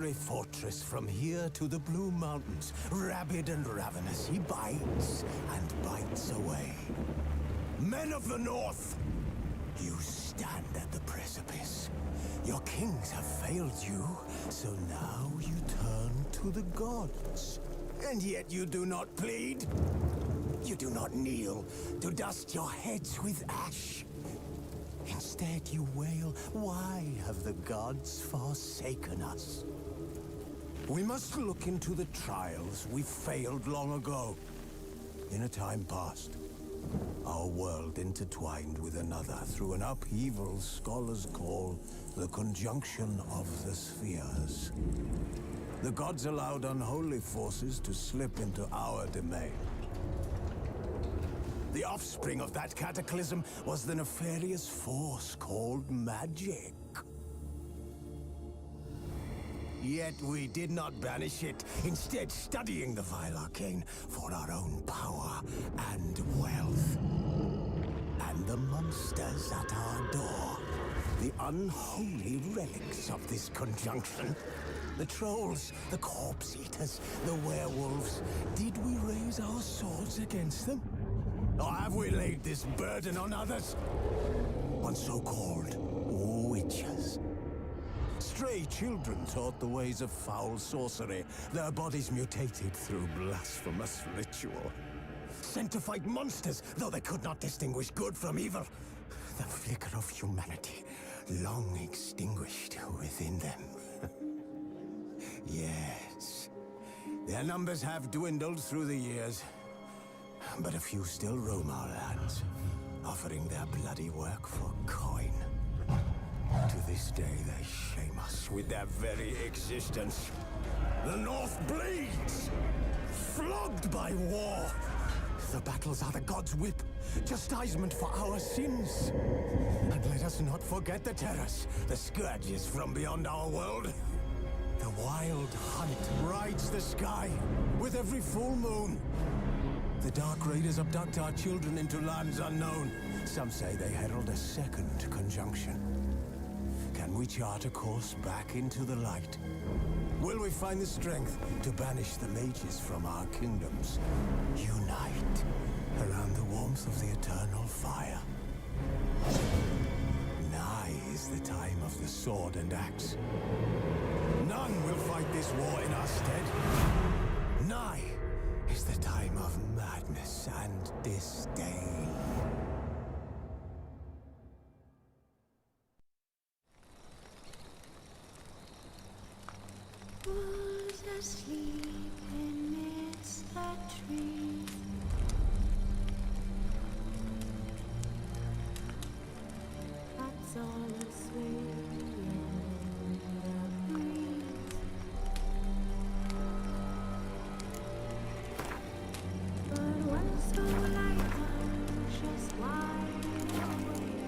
A fortress from here to the Blue Mountains, rabid and ravenous, he bites and bites away. Men of the North, you stand at the precipice. Your kings have failed you, so now you turn to the gods. And yet you do not plead. You do not kneel to dust your heads with ash. Instead you wail, why have the gods forsaken us? We must look into the trials we failed long ago. In a time past, our world intertwined with another through an upheaval scholars call the conjunction of the spheres. The gods allowed unholy forces to slip into our domain. The offspring of that cataclysm was the nefarious force called magic. Yet we did not banish it, instead studying the vile arcane for our own power and wealth. And the monsters at our door, the unholy relics of this conjunction. The trolls, the corpse-eaters, the werewolves. Did we raise our swords against them? Or have we laid this burden on others? On so-called witches. Stray children taught the ways of foul sorcery, their bodies mutated through blasphemous ritual. Sent to fight monsters, though they could not distinguish good from evil. The flicker of humanity, long extinguished within them. Yes, their numbers have dwindled through the years, but a few still roam our lands, offering their bloody work for coin. To this day, they shame us with their very existence. The North bleeds, flogged by war. The battles are the gods' whip, chastisement for our sins. And let us not forget the terrors, the scourges from beyond our world. The wild hunt rides the sky with every full moon. The Dark Raiders abduct our children into lands unknown. Some say they herald a second conjunction. Can we chart a course back into the light? Will we find the strength to banish the mages from our kingdoms? Unite around the warmth of the eternal fire. Nigh is the time of the sword and axe. None will fight this war in our stead. Nigh is the time of madness and disdain. Who's asleep amidst the trees? Cats all asleep in the breeze. But one so light just wide awake.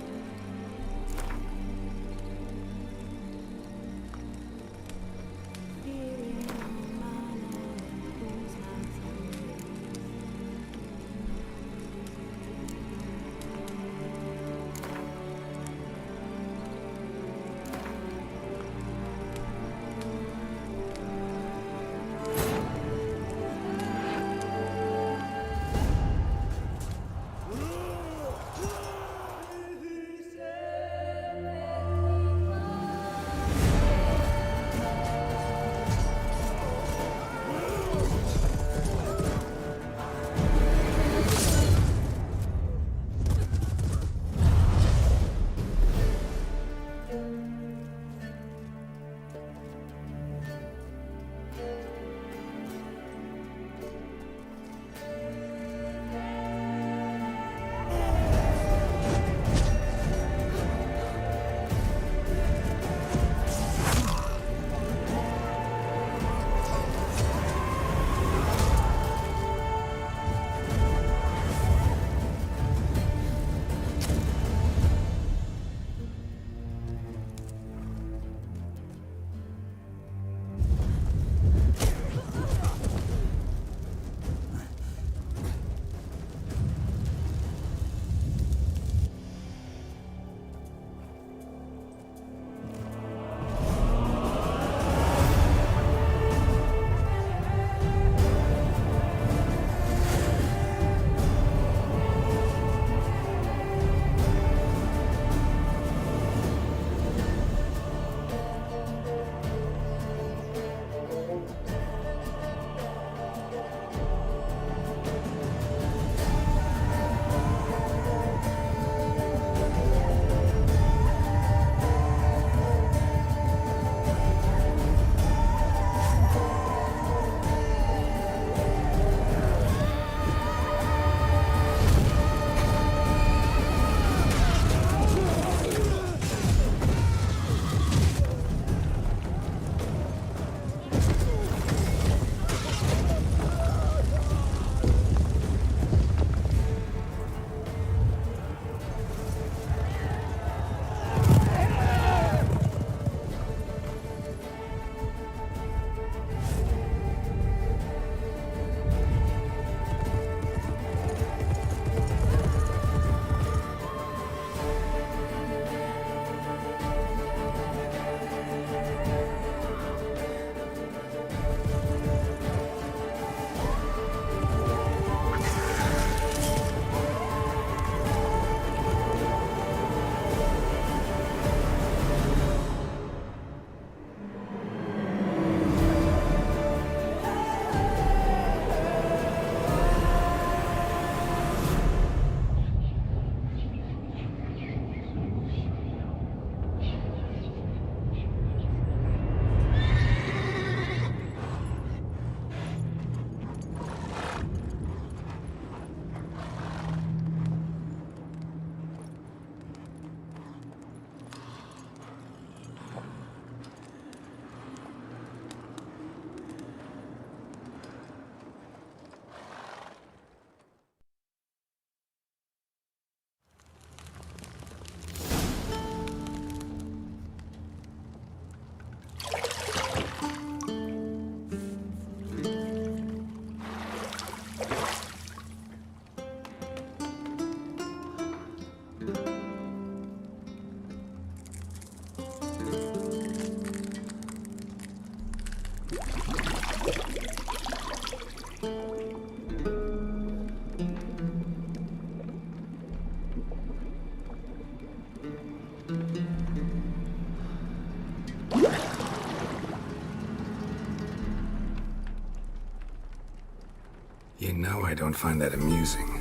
You know I don't find that amusing.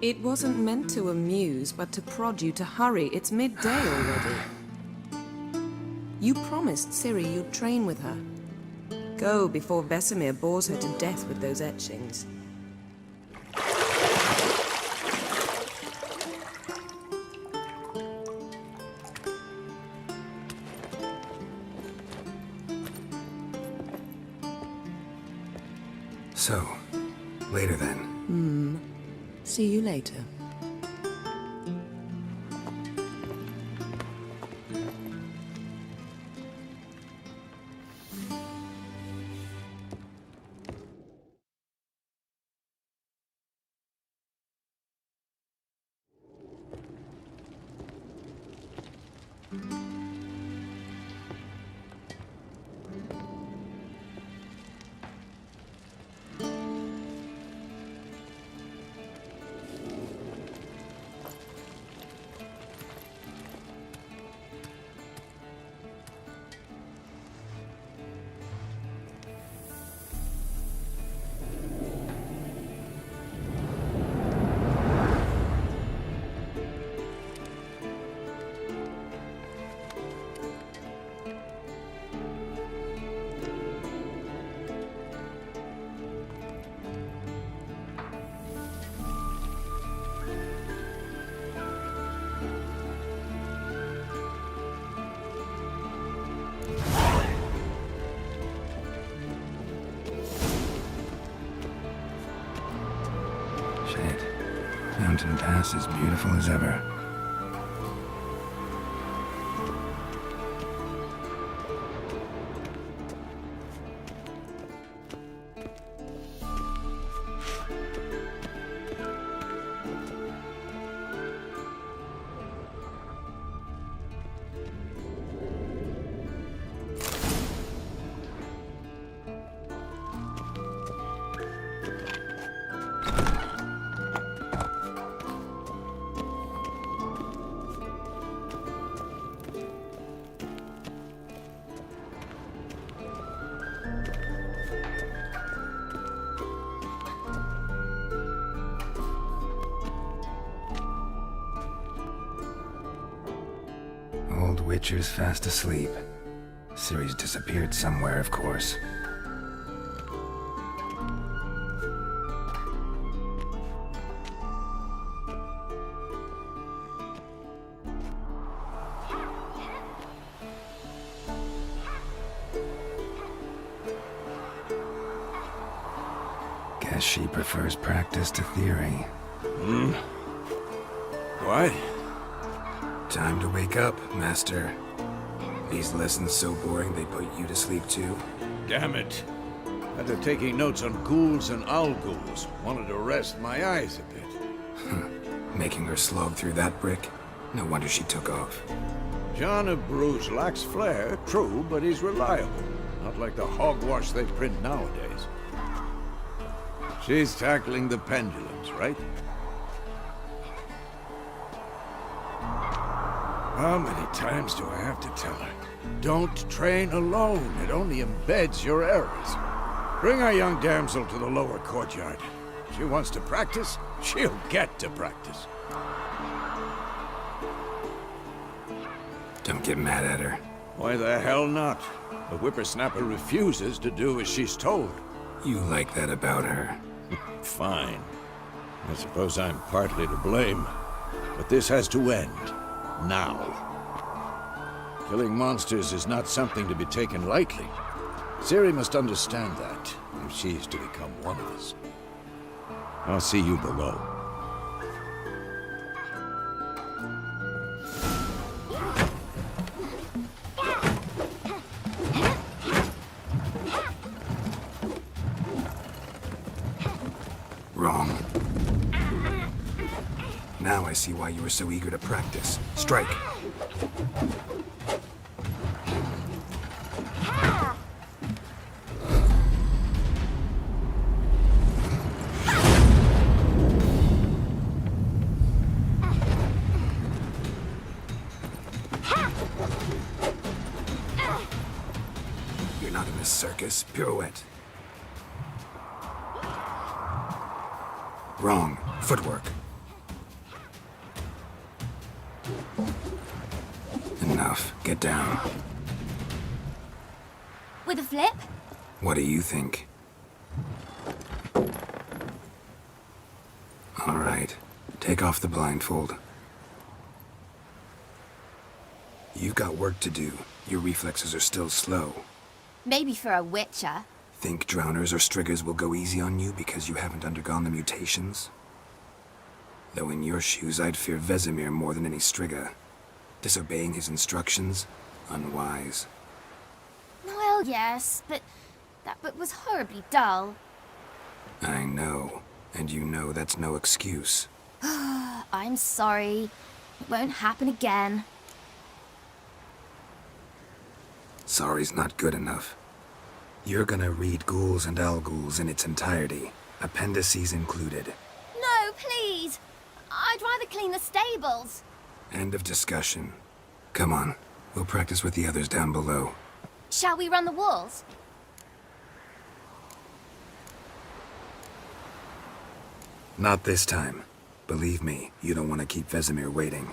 It wasn't meant to amuse, but to prod you to hurry. It's midday already. You promised Ciri you'd train with her. Go before Vesemir bores her to death with those etchings. So, later then. See you later. Shit. Mountain Pass is beautiful as ever. Old Witcher's fast asleep. Ciri's disappeared somewhere, of course. Guess she prefers practice to theory. What? Time to wake up, Master. These lessons so boring they put you to sleep too? Damn it. After taking notes on ghouls and owl ghouls, wanted to rest my eyes a bit. Making her slog through that brick? No wonder she took off. John of Bruges lacks flair, true, but he's reliable. Not like the hogwash they print nowadays. She's tackling the pendulums, right? How many times do I have to tell her? Don't train alone. It only embeds your errors. Bring our young damsel to the lower courtyard. She wants to practice, she'll get to practice. Don't get mad at her. Why the hell not? The whippersnapper refuses to do as she's told. You like that about her. Fine. I suppose I'm partly to blame. But this has to end. Now. Killing monsters is not something to be taken lightly. Ciri must understand that, if she is to become one of us. I'll see you below. Wrong. Now I see why you were so eager to practice. Strike. circus. Pirouette. Wrong. Footwork. Enough. Get down. With a flip? What do you think? All right. Take off the blindfold. You've got work to do. Your reflexes are still slow. Maybe for a witcher. Think drowners or striggers will go easy on you because you haven't undergone the mutations? Though in your shoes, I'd fear Vesemir more than any strigger. Disobeying his instructions? Unwise. Well, yes, but that book was horribly dull. I know. And you know that's no excuse. I'm sorry. It won't happen again. Sorry's not good enough. You're gonna read Ghouls and Al-Ghouls in its entirety, appendices included. No, please! I'd rather clean the stables. End of discussion. Come on, we'll practice with the others down below. Shall we run the walls? Not this time. Believe me, you don't want to keep Vesemir waiting.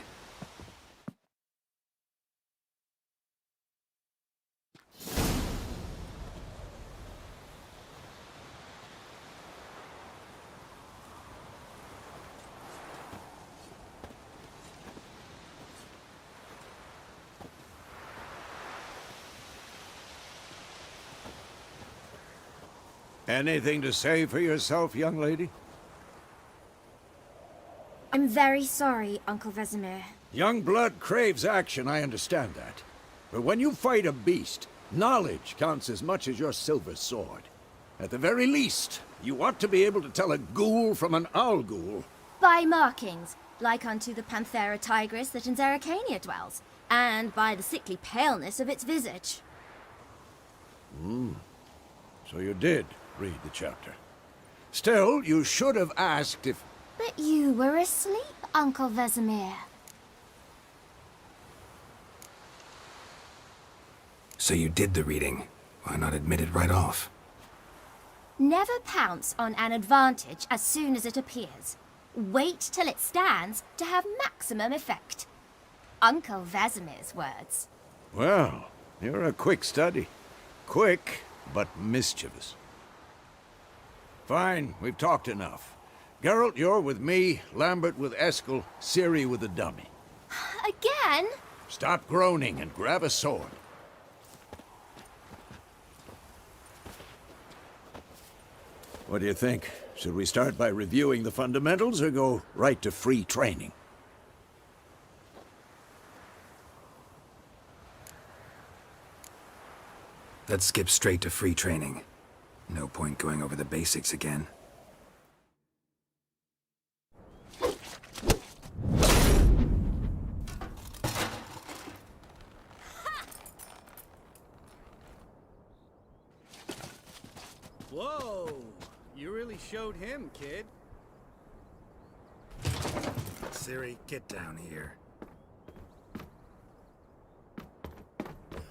Anything to say for yourself, young lady? I'm very sorry, Uncle Vesemir. Young blood craves action, I understand that. But when you fight a beast, knowledge counts as much as your silver sword. At the very least, you ought to be able to tell a ghoul from an owl-ghoul. By markings, like unto the Panthera tigris that in Zerrikania dwells, and by the sickly paleness of its visage. So you did read the chapter. Still, you should have asked if... But you were asleep, Uncle Vesemir. So you did the reading. Why not admit it right off? Never pounce on an advantage as soon as it appears. Wait till it stands to have maximum effect. Uncle Vesemir's words. Well, you're a quick study. Quick, but mischievous. Fine, we've talked enough. Geralt, you're with me, Lambert with Eskel, Ciri with the dummy. Again? Stop groaning and grab a sword. What do you think? Should we start by reviewing the fundamentals or go right to free training? Let's skip straight to free training. No point going over the basics again. Whoa! You really showed him, kid. Ciri, get down here.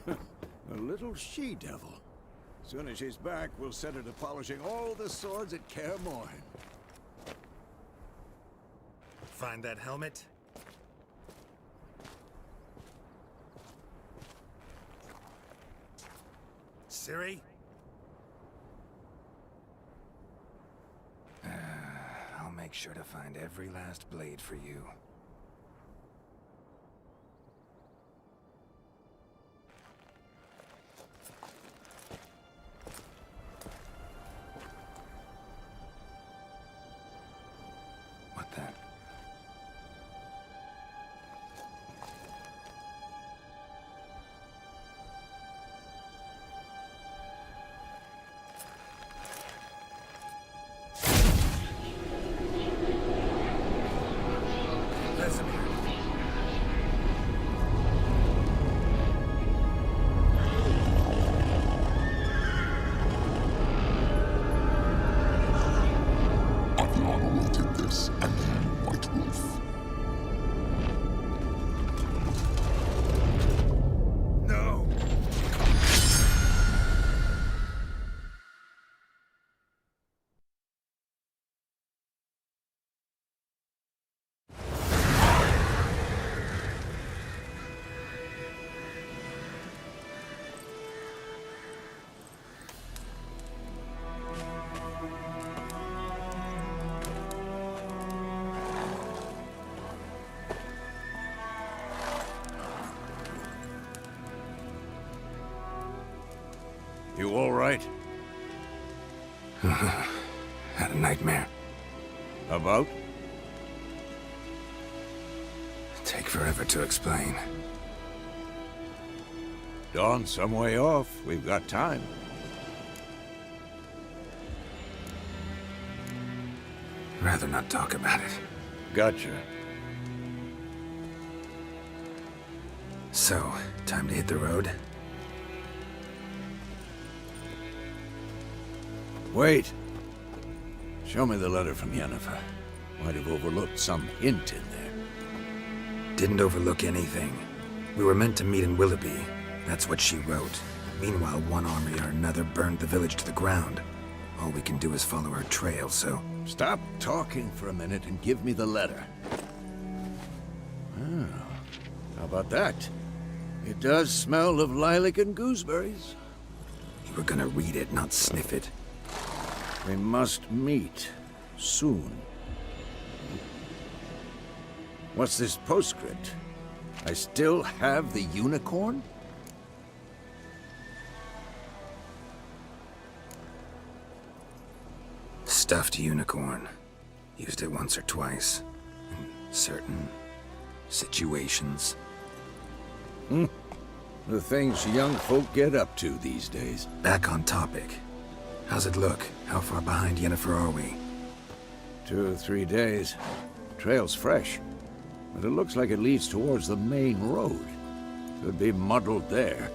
A little she-devil. Soon as she's back, we'll set her to polishing all the swords at Kaer Morhen. Find that helmet? Ciri? I'll make sure to find every last blade for you. What the? right? Had a nightmare. About? Take forever to explain. Dawn's some way off. We've got time. Rather not talk about it. Gotcha. So, time to hit the road? Wait. Show me the letter from Yennefer. Might have overlooked some hint in there. Didn't overlook anything. We were meant to meet in Willoughby. That's what she wrote. Meanwhile, one army or another burned the village to the ground. All we can do is follow her trail, so... Stop talking for a minute and give me the letter. Oh, how about that? It does smell of lilac and gooseberries. You were gonna read it, not sniff it. We must meet soon. What's this postscript? I still have the unicorn? Stuffed unicorn. Used it once or twice. In certain situations. The things young folk get up to these days. Back on topic. How's it look? How far behind Yennefer are we? 2 or 3 days. Trail's fresh, but it looks like it leads towards the main road. Could be muddled there.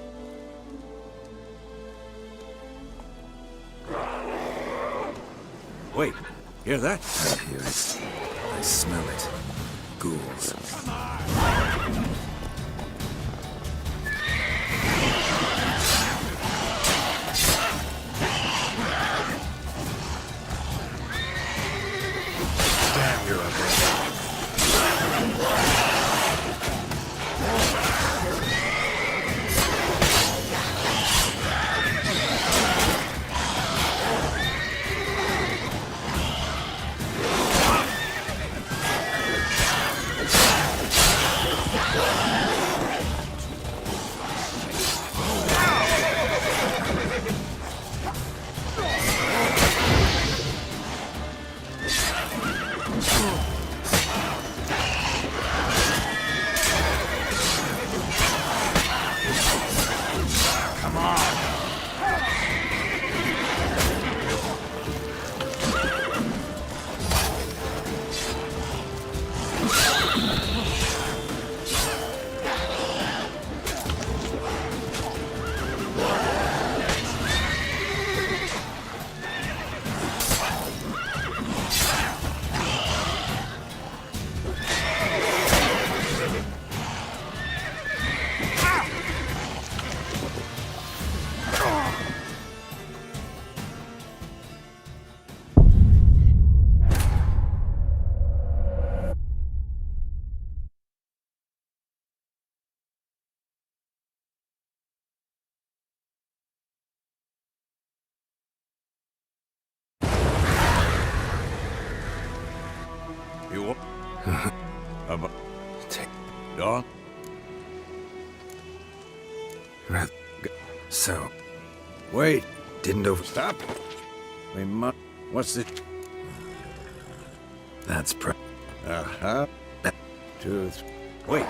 Wait, hear that? I hear it. I smell it. Ghouls. Damn, you're ugly. You about Dawn? So, Wait, didn't over... stop. We must. What's the? That's pro... Uh-huh. 2, 3. Wait.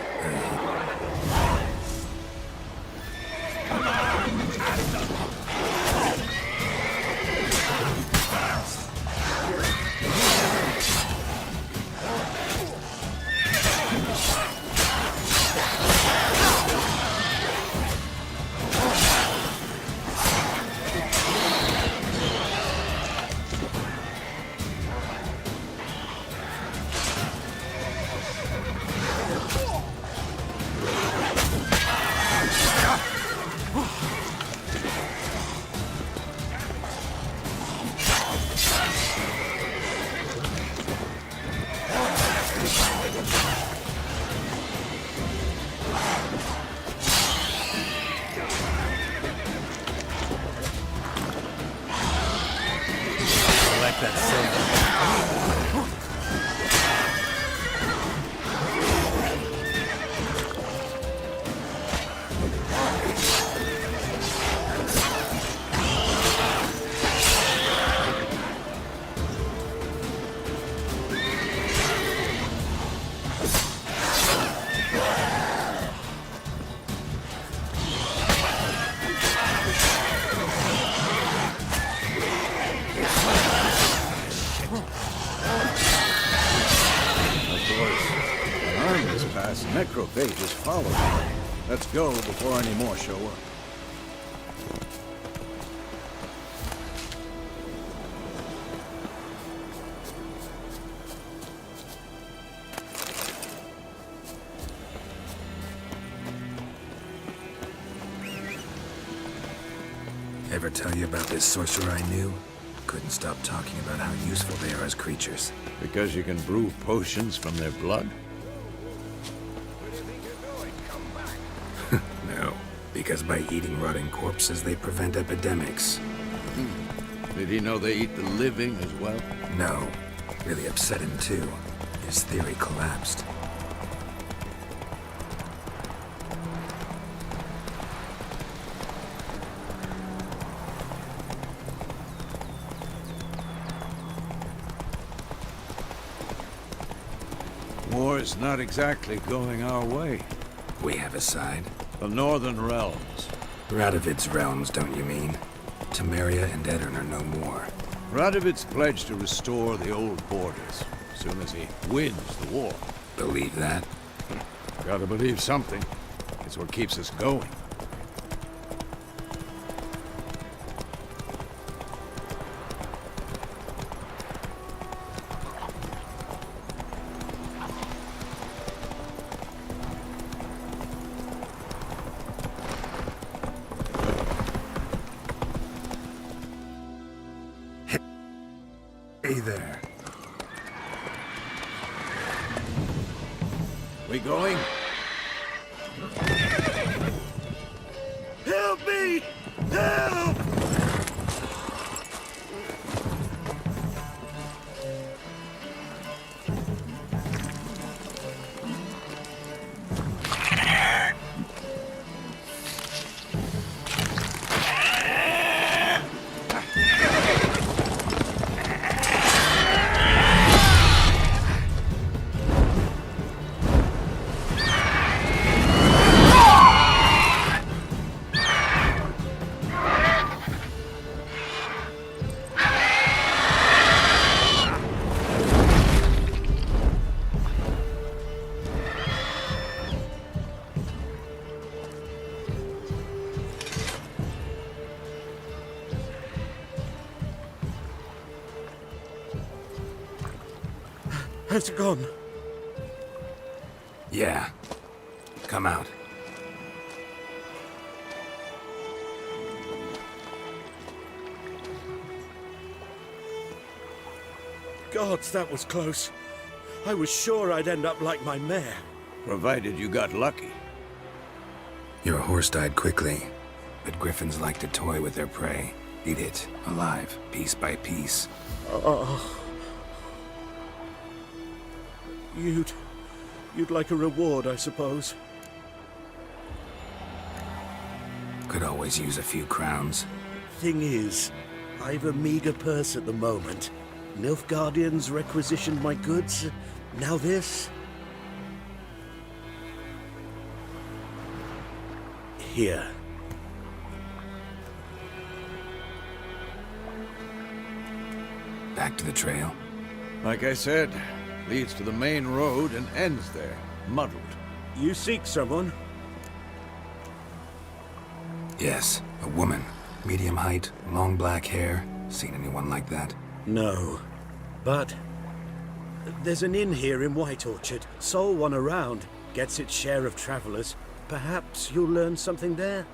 Necrophage is following. Let's go before any more show up. Ever tell you about this sorcerer I knew? Couldn't stop talking about how useful they are as creatures. Because you can brew potions from their blood? No, because by eating rotting corpses, they prevent epidemics. Did he know they eat the living as well? No, really upset him too. His theory collapsed. War's not exactly going our way. We have a side. The Northern Realms. Radovid's realms, don't you mean? Temeria and Edirn are no more. Radovid's pledged to restore the old borders as soon as he wins the war. Believe that? Gotta believe something. It's what keeps us going. Hey there. We going? Help me! Help! Has it gone? Yeah. Come out. Gods, that was close. I was sure I'd end up like my mare. Provided you got lucky. Your horse died quickly, but griffins like to toy with their prey. Eat it, alive, piece by piece. Oh. You'd like a reward, I suppose. Could always use a few crowns. Thing is, I've a meager purse at the moment. Nilfgaardians requisitioned my goods. Now this. Here. Back to the trail. Like I said, leads to the main road and ends there, muddled. You seek someone? Yes, a woman. Medium height, long black hair. Seen anyone like that? No. But there's an inn here in White Orchard. Sole one around. Gets its share of travelers. Perhaps you'll learn something there?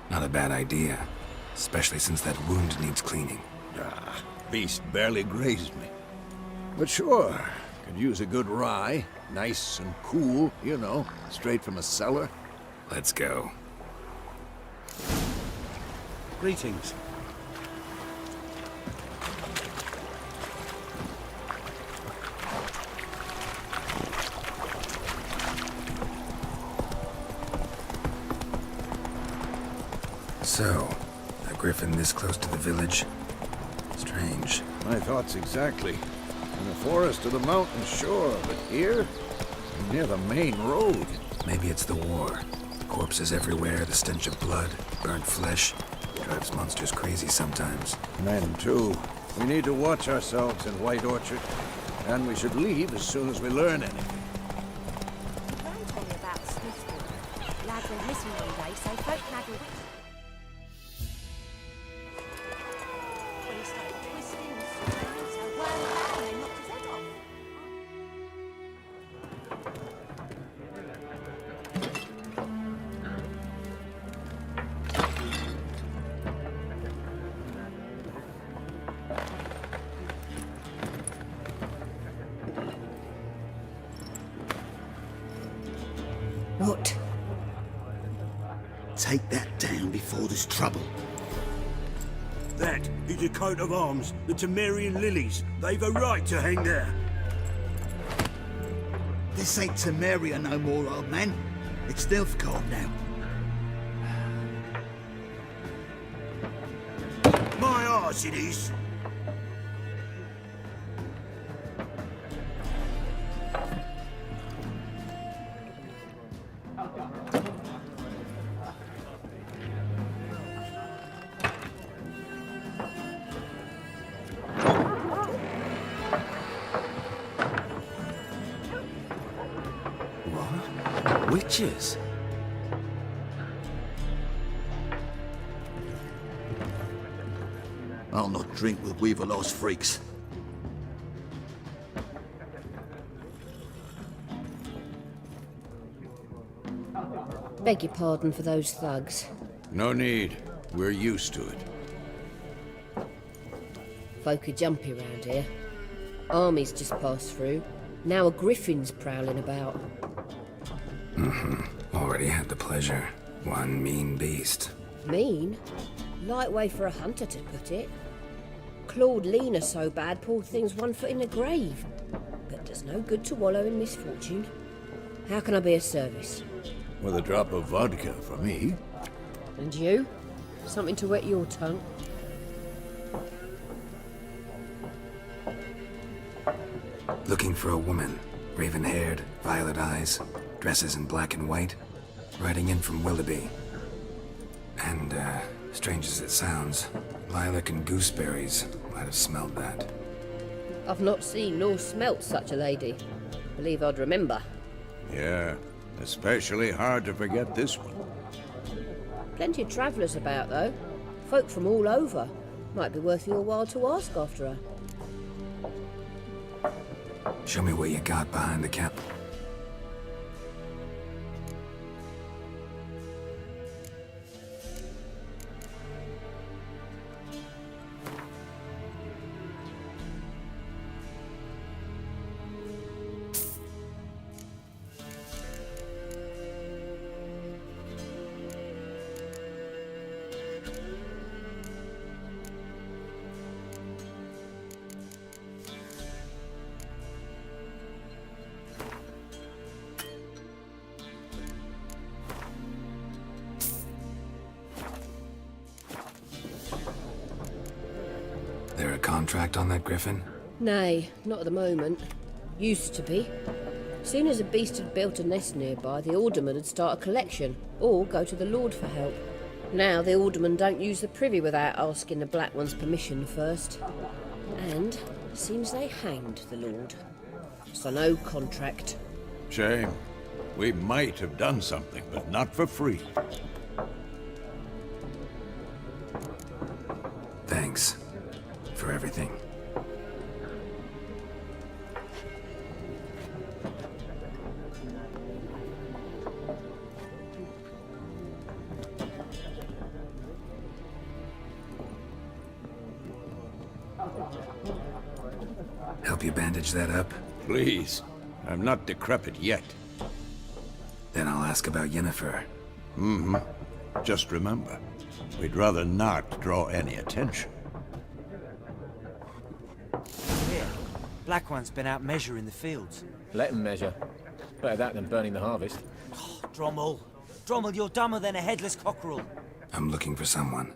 Not a bad idea. Especially since that wound needs cleaning. Ah, beast barely grazed me. But sure, could use a good rye. Nice and cool, you know, straight from a cellar. Let's go. Greetings. So, a griffin this close to the village? Strange. My thoughts exactly. In the forest or the mountain, sure, but here? Near the main road. Maybe it's the war. Corpses everywhere, the stench of blood, burnt flesh. Drives monsters crazy sometimes. Men, too. We need to watch ourselves in White Orchard. And we should leave as soon as we learn anything. You can tell me about take that down before there's trouble. That is a coat of arms, the Temerian lilies. They've a right to hang there. This ain't Temeria no more, old man. It's Nilfgaard now. My arse it is. What? Witches? I'll not drink with Weaverlaw's freaks. Beg your pardon for those thugs. No need. We're used to it. Folk are jumpy round here. Armies just passed through. Now a griffin's prowling about. Already had the pleasure. One mean beast. Mean? Light way for a hunter to put it. Clawed Lena so bad, poor thing's 1 foot in the grave. But does no good to wallow in misfortune. How can I be of service? With a drop of vodka for me. And you? Something to wet your tongue? Looking for a woman. Raven-haired, violet eyes, dresses in black and white. Riding in from Willoughby. And, strange as it sounds, lilac and gooseberries might have smelled that. I've not seen nor smelt such a lady. Believe I'd remember. Yeah, especially hard to forget this one. Plenty of travellers about, though. Folk from all over. Might be worth your while to ask after her. Show me what you got behind the cap. There a contract on that griffin? Nay, not at the moment. Used to be. Soon as a beast had built a nest nearby, the alderman would start a collection, or go to the Lord for help. Now the alderman don't use the privy without asking the Black One's permission first. And seems they hanged the Lord. So no contract. Shame. We might have done something, but not for free. Thanks. For everything. Help you bandage that up? Please. I'm not decrepit yet. Then I'll ask about Yennefer. Just remember, we'd rather not draw any attention. Here, Black One's been out measuring the fields. Let them measure. Better that than burning the harvest. Oh, Drommel. Drommel, you're dumber than a headless cockerel. I'm looking for someone.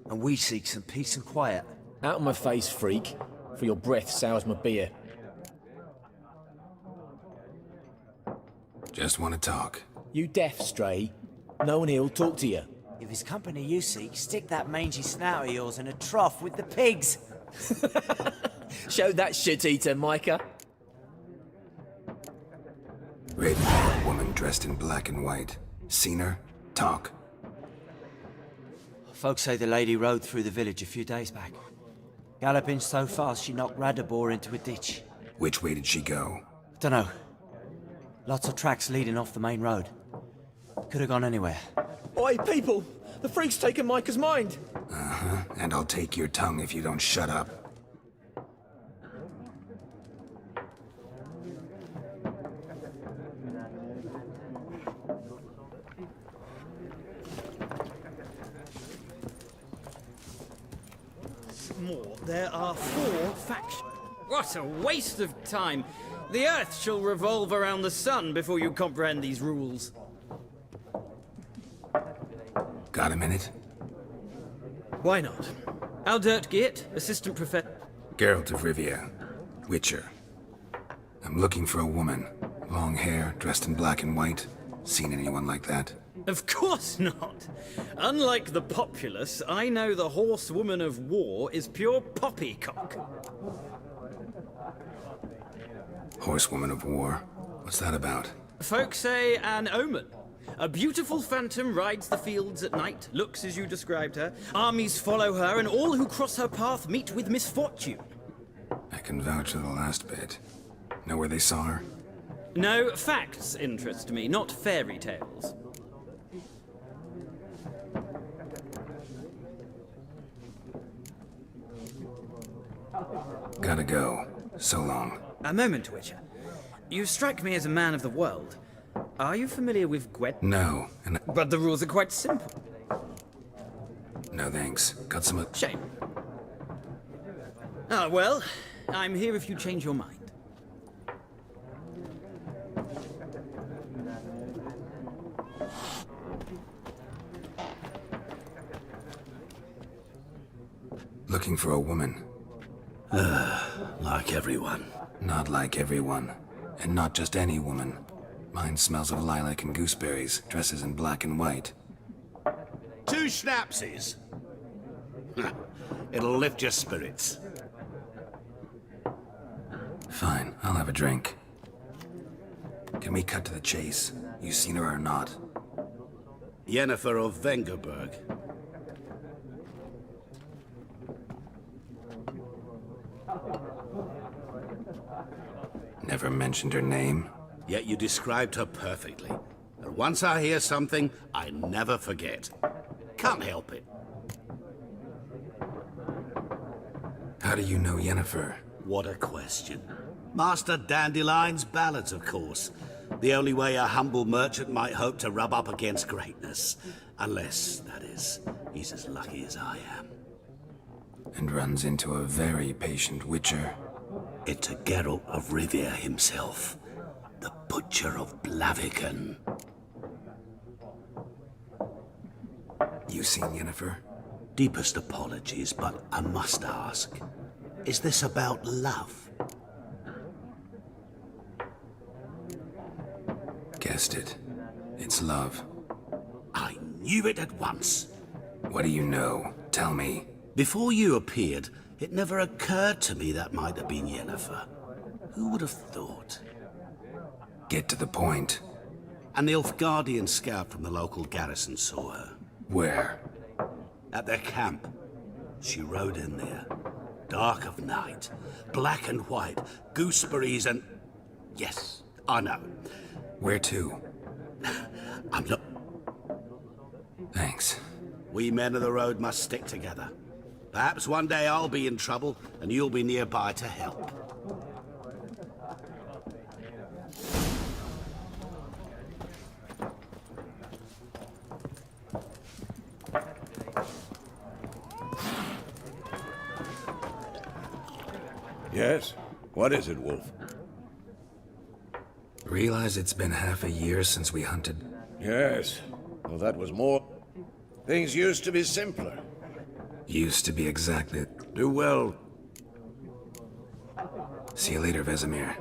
And we seek some peace and quiet. Out of my face, freak. For your breath sours my beer. Just want to talk. You deaf, Stray? No one here'll talk to you. If it's company you seek, stick that mangy snout of yours in a trough with the pigs. Show that shit-eater, Micah. Raven-haired woman dressed in black and white. Seen her? Talk. Folks say the lady rode through the village a few days back. Galloping so fast she knocked Radabor into a ditch. Which way did she go? Dunno. Lots of tracks leading off the main road. Could have gone anywhere. Oi, people! The freak's taken Micah's mind! Uh-huh. And I'll take your tongue if you don't shut up. Once more, there are 4 factions. What a waste of time! The Earth shall revolve around the sun before you comprehend these rules. Got a minute? Why not? Aldert Geert, Assistant Professor. Geralt of Rivia, Witcher. I'm looking for a woman. Long hair, dressed in black and white. Seen anyone like that? Of course not! Unlike the populace, I know the horsewoman of war is pure poppycock. Horsewoman of war? What's that about? Folks say an omen. A beautiful phantom rides the fields at night, looks as you described her. Armies follow her, and all who cross her path meet with misfortune. I can vouch for the last bit. Know where they saw her? No, facts interest me, not fairy tales. Gotta go. So long. A moment, Witcher. You strike me as a man of the world. Are you familiar with Gwent? No, and But the rules are quite simple. no thanks. Got some... Shame. Ah, well, I'm here if you change your mind. Looking for a woman. Like everyone. Not like everyone. And not just any woman. Mine smells of lilac and gooseberries, dresses in black and white. 2 schnapsies. It'll lift your spirits. Fine, I'll have a drink. Can we cut to the chase? You seen her or not? Yennefer of Vengerberg. Never mentioned her name. Yet you described her perfectly. And once I hear something, I never forget. Can't help it. How do you know Yennefer? What a question. Master Dandelion's ballads, of course. The only way a humble merchant might hope to rub up against greatness. Unless, that is, he's as lucky as I am. And runs into a very patient witcher. Into Geralt of Rivia himself. The Butcher of Blaviken. You seen Yennefer? Deepest apologies, but I must ask. Is this about love? Guessed it. It's love. I knew it at once. What do you know? Tell me. Before you appeared, it never occurred to me that might have been Yennefer. Who would have thought? Get to the point. An Nilfgaardian scout from the local garrison saw her. Where? At their camp. She rode in there. Dark of night. Black and white. Gooseberries and... Yes, I know. Where to? I'm not... Thanks. We men of the road must stick together. Perhaps one day I'll be in trouble, and you'll be nearby to help. Yes? What is it, Wolf? Realize it's been half a year since we hunted? Yes. Well, that was more... Things used to be simpler. Used to be exactly... Do well. See you later, Vesemir.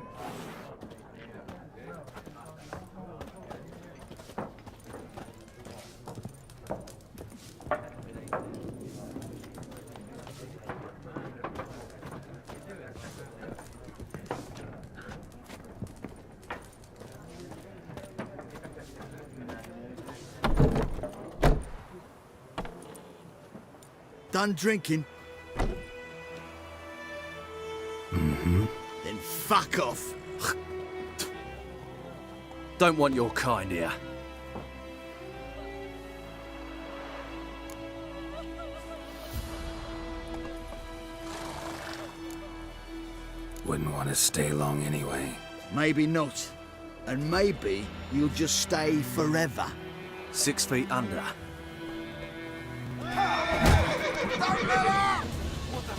Done drinking? Mm-hmm. Then fuck off. Don't want your kind here. Wouldn't want to stay long anyway. Maybe not. And maybe you'll just stay forever. 6 feet under. What the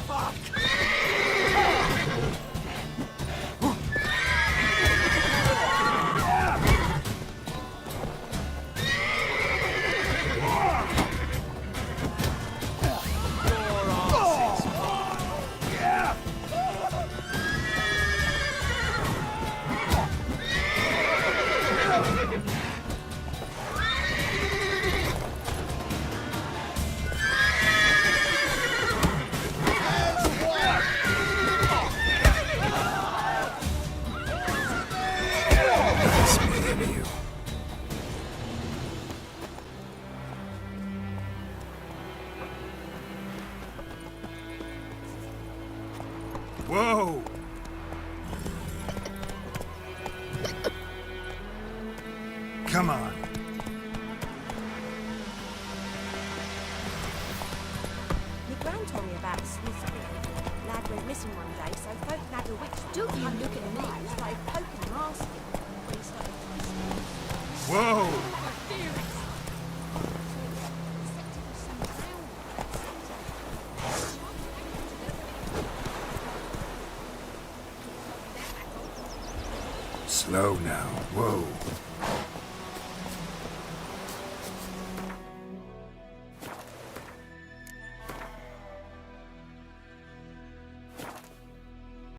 Whoa! Come on. My gran told me about a Switzerland. Lad went missing one day, so folk had a witch. Don't you look at me. Started poking and asking. When he started Whoa! Slow now. Whoa.